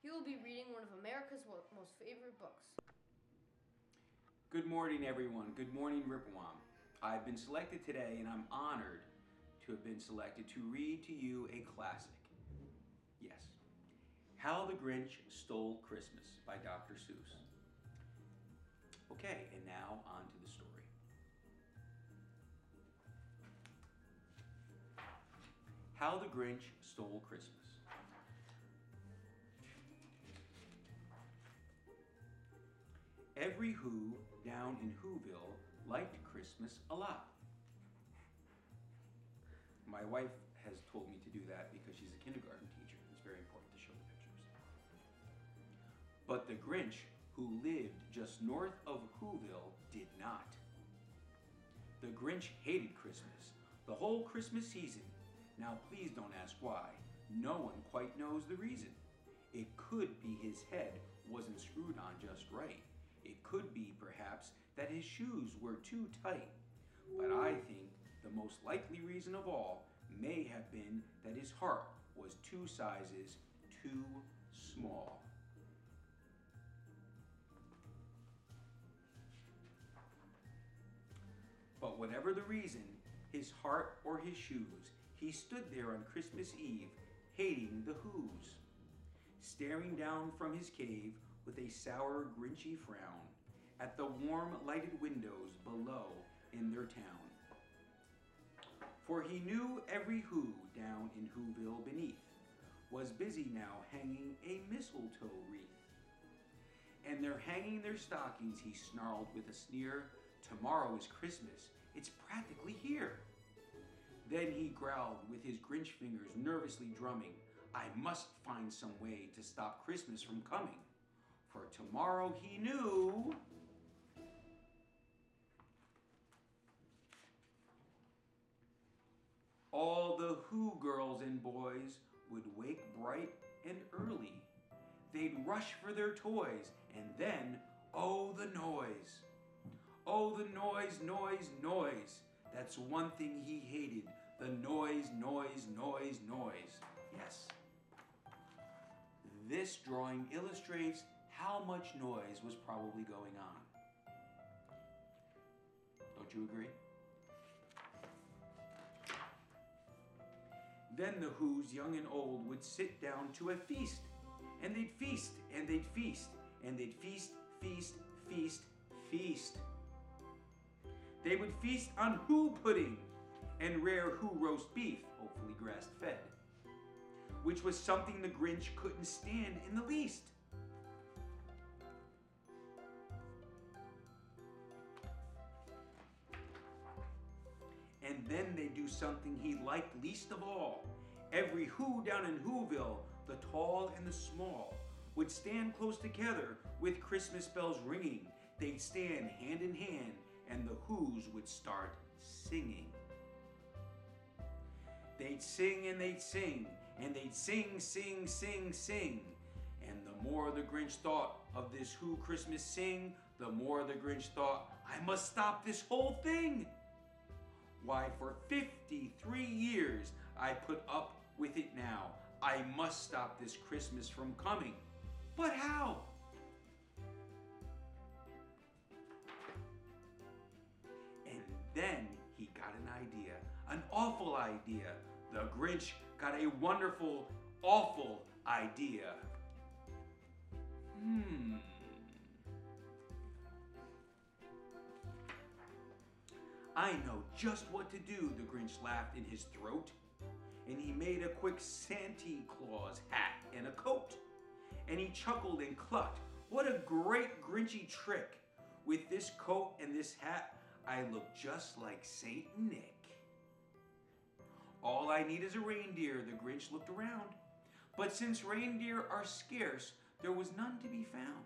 He will be reading one of America's most favorite books. Good morning, everyone. Good morning, Ripawam. I've been selected today, and I'm honored to have been selected to read to you a classic. Yes, How the Grinch Stole Christmas by Dr. Seuss. Okay, and now on to the story. How the Grinch Stole Christmas. Every Who down in Whoville liked Christmas a lot. My wife has told me to do that because she's a kindergarten teacher. It's very important to show the pictures. But the Grinch, who lived just north of Whoville, did not. The Grinch hated Christmas, the whole Christmas season. Now please don't ask why. No one quite knows the reason. It could be his head wasn't screwed on just right. It could be, perhaps, that his shoes were too tight. But I think the most likely reason of all may have been that his heart was 2 sizes too small. But whatever the reason, his heart or his shoes, he stood there on Christmas Eve, hating the Whos, staring down from his cave with a sour, grinchy frown at the warm, lighted windows below in their town. For he knew every Who down in Whoville beneath was busy now hanging a mistletoe wreath. And they're hanging their stockings, he snarled with a sneer. Tomorrow is Christmas, it's practically here. Then he growled with his Grinch fingers nervously drumming, I must find some way to stop Christmas from coming. For tomorrow he knew all the Who girls and boys would wake bright and early. They'd rush for their toys, and then, oh, the noise. Oh, the noise, noise, noise. That's one thing he hated, the noise, noise, noise, noise. Yes. This drawing illustrates how much noise was probably going on. Don't you agree? Then the Whos, young and old, would sit down to a feast. And they'd feast, and they'd feast, and they'd feast, feast, feast, feast. They would feast on Who pudding and rare Who roast beef, hopefully grass-fed, which was something the Grinch couldn't stand in the least. And then they'd do something he liked least of all. Every Who down in Whoville, the tall and the small, would stand close together with Christmas bells ringing. They'd stand hand in hand, and the Whos would start singing. They'd sing and they'd sing, and they'd sing, sing, sing, sing. And the more the Grinch thought of this Who Christmas sing, the more the Grinch thought, I must stop this whole thing. Why, for 53 years I put up with it now. I must stop this Christmas from coming. But how? And then he got an idea, an awful idea. The Grinch got a wonderful, awful idea. I know just what to do, the Grinch laughed in his throat. And he made a quick Santa Claus hat and a coat. And he chuckled and clucked, what a great Grinchy trick. With this coat and this hat, I look just like Saint Nick. All I need is a reindeer, the Grinch looked around. But since reindeer are scarce, there was none to be found.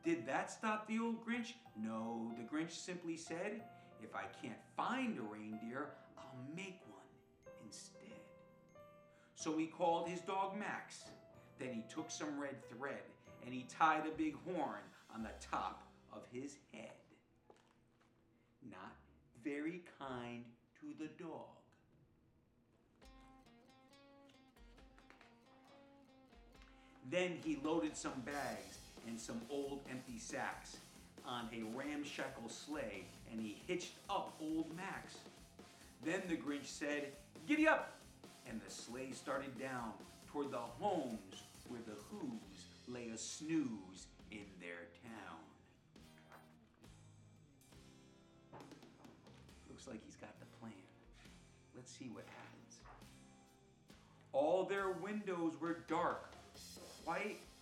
Did that stop the old Grinch? No, the Grinch simply said, if I can't find a reindeer, I'll make one instead. So he called his dog Max. Then he took some red thread and he tied a big horn on the top of his head. Not very kind to the dog. Then he loaded some bags and some old empty sacks on a ramshackle sleigh, and he hitched up old Max. Then the Grinch said, "Giddy up!" and the sleigh started down toward the homes where the Who's lay a snooze in their town. Looks like he's got the plan. Let's see what happens. All their windows were dark.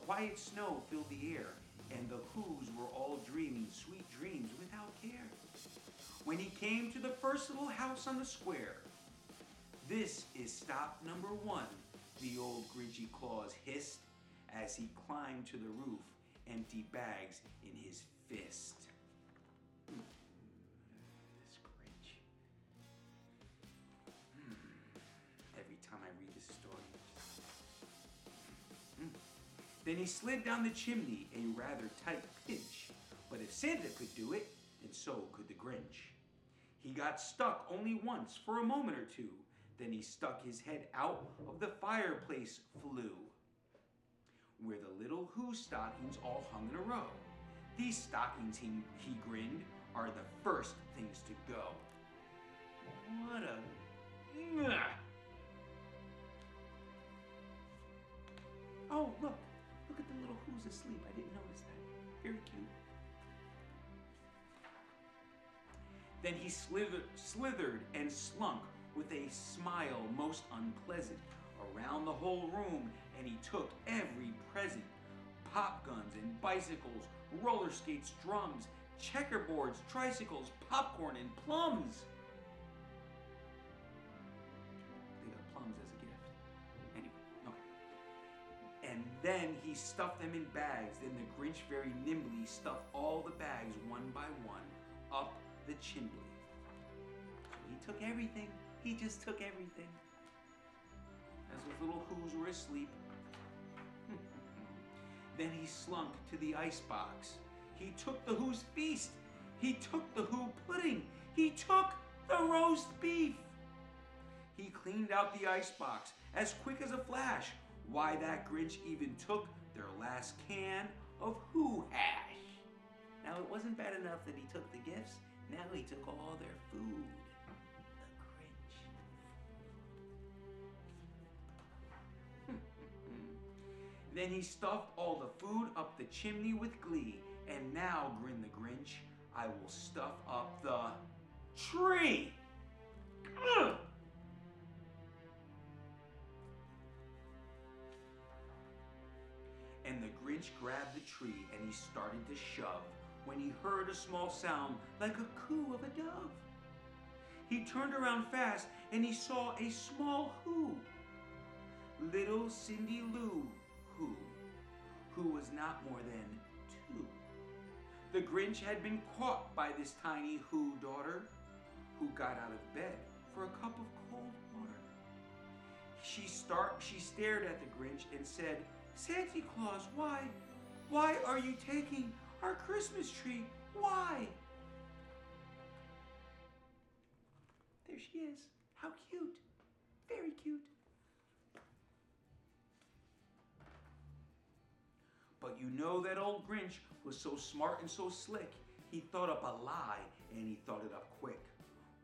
Quiet snow filled the air, and the Who's were all dreaming sweet dreams without care. When he came to the first little house on the square, "This is stop number 1, the old Grinchy Claus hissed as he climbed to the roof, empty bags in his fist. This Grinch. Every time I read this story. Then he slid down the chimney, a rather tight pinch. But if Santa could do it, then so could the Grinch. He got stuck only once for a moment or two. Then he stuck his head out of the fireplace flue, where the little Who stockings all hung in a row. These stockings, he grinned, are the first things to go. What a... Oh, look at the little Who's asleep. I didn't notice that. Very cute. Then he slithered and slunk with a smile most unpleasant around the whole room, and he took every present. Pop guns and bicycles, roller skates, drums, checkerboards, tricycles, popcorn, and plums. They got plums as a gift. Anyway, okay. And then he stuffed them in bags. Then the Grinch very nimbly stuffed all the bags one by one up the chimney. So he took everything. He just took everything. As those little Who's were asleep. Then he slunk to the icebox. He took the Who's feast. He took the Who pudding. He took the roast beef. He cleaned out the icebox as quick as a flash. Why, that Grinch even took their last can of Who hash. Now, it wasn't bad enough that he took the gifts. Now he took all their food. Then he stuffed all the food up the chimney with glee. And now, grinned the Grinch, I will stuff up the tree. Ugh! And the Grinch grabbed the tree and he started to shove when he heard a small sound like a coo of a dove. He turned around fast and he saw a small Who. Little Cindy Lou who was not more than 2. The Grinch had been caught by this tiny Who daughter, who got out of bed for a cup of cold water. She stared at the Grinch and said, "Santa Claus, why are you taking our Christmas tree? Why?" There she is. How cute. Very cute. But you know that old Grinch was so smart and so slick, he thought up a lie, and he thought it up quick.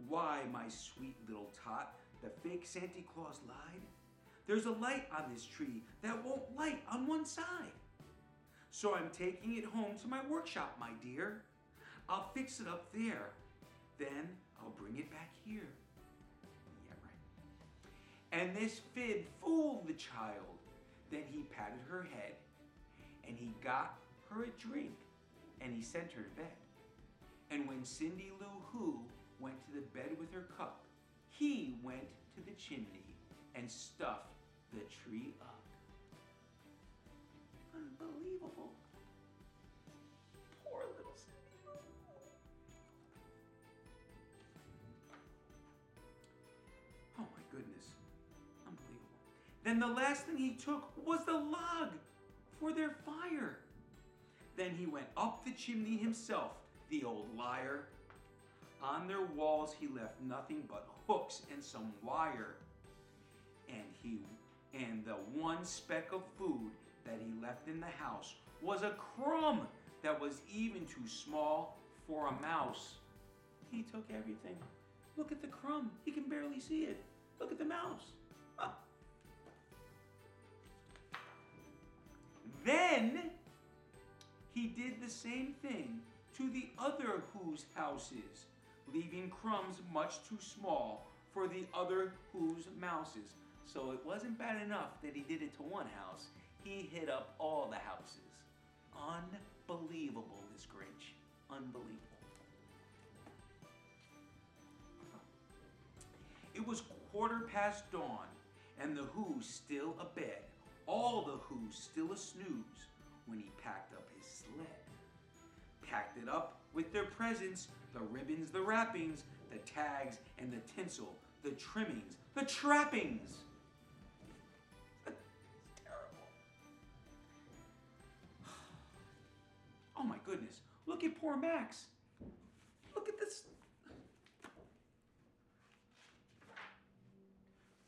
Why, my sweet little tot, the fake Santa Claus lied? There's a light on this tree that won't light on one side. So I'm taking it home to my workshop, my dear. I'll fix it up there. Then I'll bring it back here. Yeah, right. And this fib fooled the child. Then he patted her head, and he got her a drink, and he sent her to bed. And when Cindy Lou Who went to the bed with her cup, he went to the chimney and stuffed the tree up. Unbelievable. Poor little Cindy Lou Who. Oh my goodness. Unbelievable. Then the last thing he took was the log for their fire. Then he went up the chimney himself, the old liar. On their walls he left nothing but hooks and some wire. And the one speck of food that he left in the house was a crumb that was even too small for a mouse. He took everything. Look at the crumb. He can barely see it. Look at the mouse. Huh. Then he did the same thing to the other Who's houses, leaving crumbs much too small for the other Who's mouses. So it wasn't bad enough that he did it to one house. He hit up all the houses. Unbelievable, this Grinch. Unbelievable. It was 1/4 dawn, and the Who's still abed, all the Who's still a snooze, when he packed up his sled. Packed it up with their presents, the ribbons, the wrappings, the tags and the tinsel, the trimmings, the trappings. It's terrible. Oh my goodness, look at poor Max. Look at this.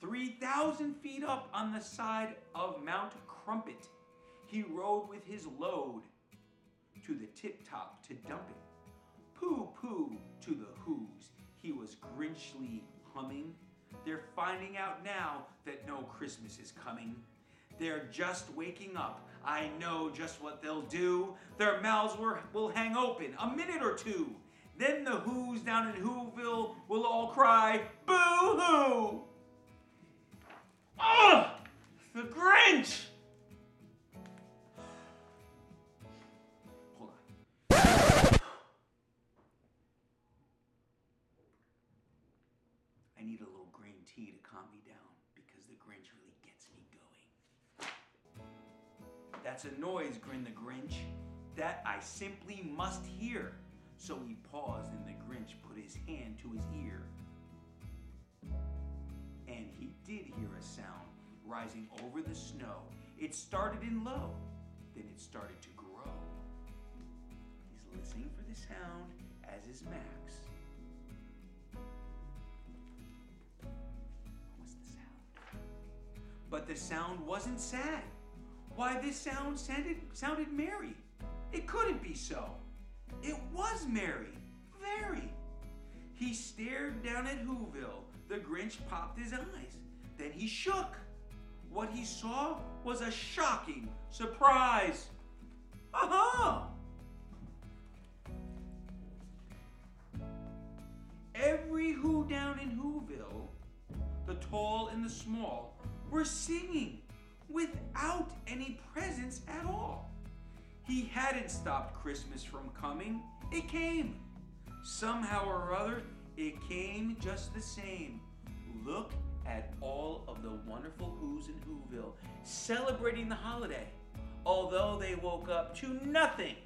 3,000 feet up on the side of Mount Crumpet, he rode with his load to the tip-top to dump it. Pooh-pooh to the Who's, he was Grinchly humming. They're finding out now that no Christmas is coming. They're just waking up. I know just what they'll do. Their mouths will hang open a minute or two. Then the Who's down in Whoville will all cry, boo-hoo! Ugh! The Grinch! Hold on. I need a little green tea to calm me down because the Grinch really gets me going. That's a noise, grinned the Grinch, that I simply must hear. So he paused and the Grinch put his hand to his ear. And he did hear a sound rising over the snow. It started in low, then it started to grow. He's listening for the sound, as is Max. What's the sound? But the sound wasn't sad. Why, this sound sounded merry. It couldn't be so. It was merry, very. He stared down at Whoville. The Grinch popped his eyes. Then he shook. What he saw was a shocking surprise. Aha! Every Who down in Whoville, the tall and the small, were singing without any presents at all. He hadn't stopped Christmas from coming. It came. Somehow or other, it came just the same. Look at all of the wonderful Who's in Whoville celebrating the holiday. Although they woke up to nothing,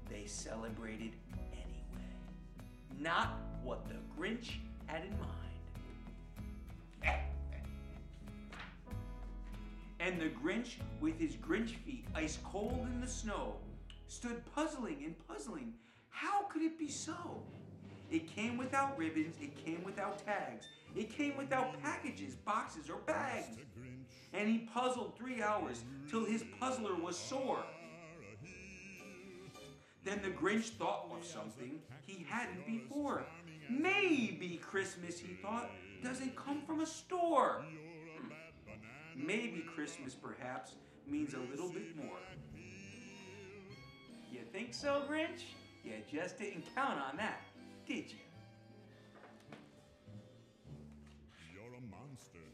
they celebrated anyway. Not what the Grinch had in mind. And the Grinch, with his Grinch feet ice cold in the snow, stood puzzling and puzzling. How could it be so? It came without ribbons, it came without tags, it came without packages, boxes, or bags. And he puzzled 3 hours till his puzzler was sore. Then the Grinch thought of something he hadn't before. Maybe Christmas, he thought, doesn't come from a store. Maybe Christmas, perhaps, means a little bit more. You think so, Grinch? You just didn't count on that, did you? You're a monster,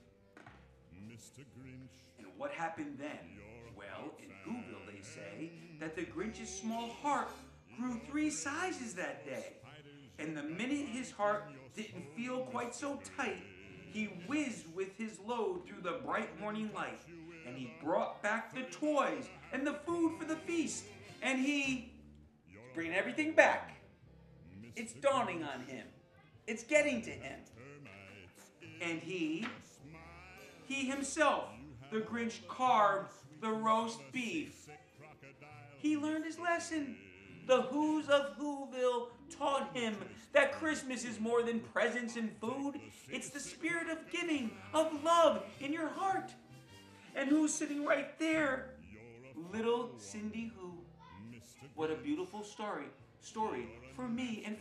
Mr. Grinch. And what happened then? Well, in Whoville they say that the Grinch's small heart grew 3 sizes that day. And the minute his heart didn't feel quite so tight, he whizzed with his load through the bright morning light. And he brought back the toys and the food for the feast. And he bringing everything back. It's dawning on him. It's getting to him. And he himself, the Grinch, carved the roast beef. He learned his lesson. The Who's of Whoville taught him that Christmas is more than presents and food. It's the spirit of giving, of love in your heart. And who's sitting right there? Little Cindy Who. What a beautiful story for me and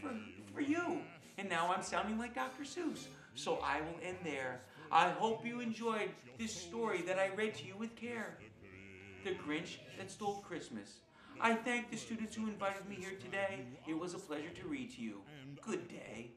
for you. And now I'm sounding like Dr. Seuss, so I will end there. I hope you enjoyed this story that I read to you with care. The Grinch That Stole Christmas. I thank the students who invited me here today. It was a pleasure to read to you. Good day.